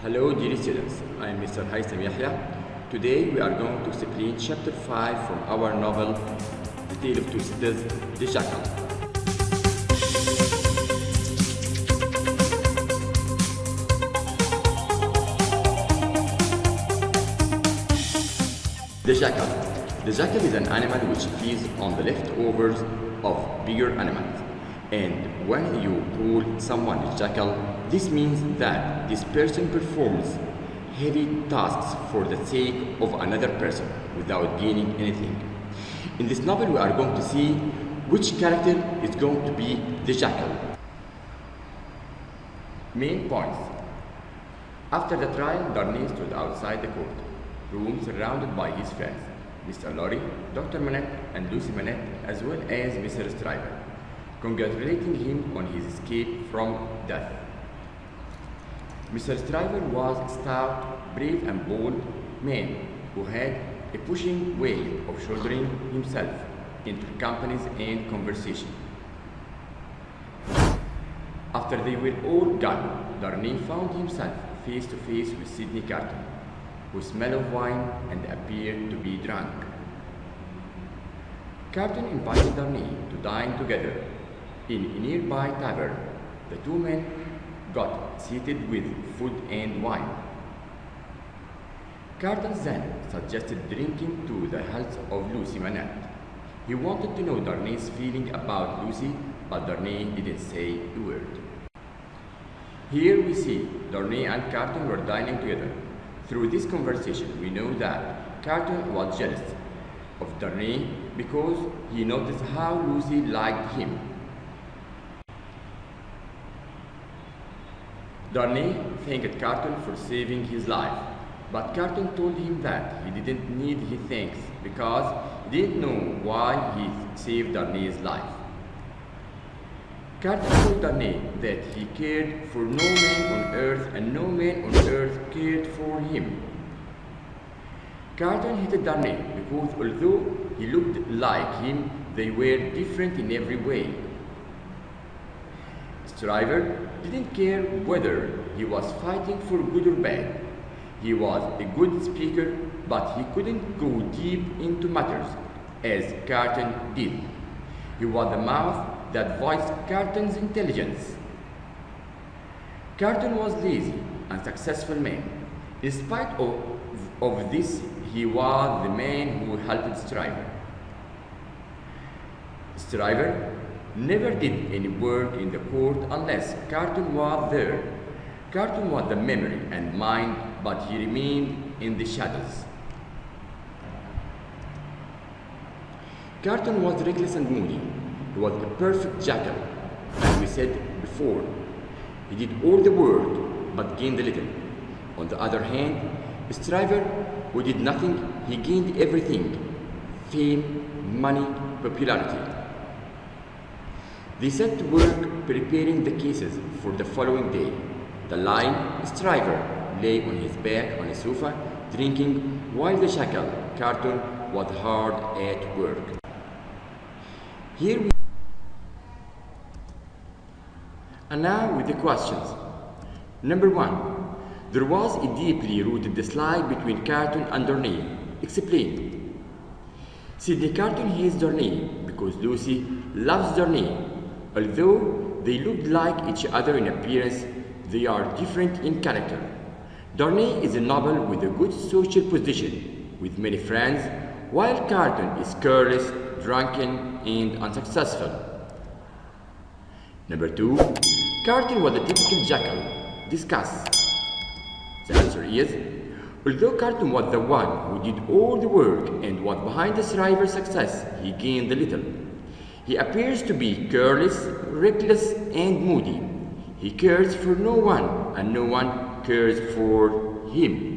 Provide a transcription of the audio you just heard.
Hello dear students, I am Mr. Haitham Yehia. Today we are going to explain chapter 5 from our novel The Tale of Two Cities, The Jackal. The jackal. The jackal is an animal which feeds on the leftovers of bigger animals. And when you call someone a jackal, this means that this person performs heavy tasks for the sake of another person without gaining anything. In this novel, we are going to see which character is going to be the jackal. Main points. After the trial, Darnay stood outside the court room surrounded by his friends, Mr. Lorry, Dr. Manette, and Lucy Manette, as well as Mr. Stryver, congratulating him on his escape from death. Mr. Stryver was a stout, brave and bold man who had a pushing way of shouldering himself into companies and conversation. After they were all gone, Darnay found himself face to face with Sidney Carton, who smelled of wine and appeared to be drunk. Carton invited Darnay to dine together in a nearby tavern. The two men got seated with food and wine. Carton then suggested drinking to the health of Lucy Manette. He wanted to know Darnay's feeling about Lucy, but Darnay didn't say a word. Here we see Darnay and Carton were dining together. Through this conversation, we know that Carton was jealous of Darnay because he noticed how Lucy liked him. Darnay thanked Carton for saving his life, but Carton told him that he didn't need his thanks because he didn't know why he saved Darnay's life. Carton told Darnay that he cared for no man on earth and no man on earth cared for him. Carton hated Darnay because although he looked like him, they were different in every way. Stryver didn't care whether he was fighting for good or bad. He was a good speaker, but he couldn't go deep into matters as Carton did. He was the mouth that voiced Carton's intelligence. Carton was lazy and successful man. In spite of this, he was the man who helped Stryver. Stryver never did any work in the court unless Carton was there. Carton was the memory and mind, but he remained in the shadows. Carton was reckless and moody. He was a perfect jackal, as we said before. He did all the work, but gained little. On the other hand, Stryver, who did nothing, he gained everything: fame, money, popularity. They set to work preparing the cases for the following day. The lion, Stryver, lay on his back on a sofa, drinking, while the jackal, Carton, was hard at work. And now with the questions. Number 1. There was a deeply rooted dislike between Carton and Darnay. Explain. Sidney Carton hates Darnay because Lucy loves Darnay. Although they look like each other in appearance, they are different in character. Darnay is a noble with a good social position, with many friends, while Carton is careless, drunken, and unsuccessful. Number 2. Carton was a typical jackal. Discuss. The answer is, although Carton was the one who did all the work and was behind the Stryver's success, he gained little. He appears to be careless, reckless, and moody. He cares for no one and no one cares for him.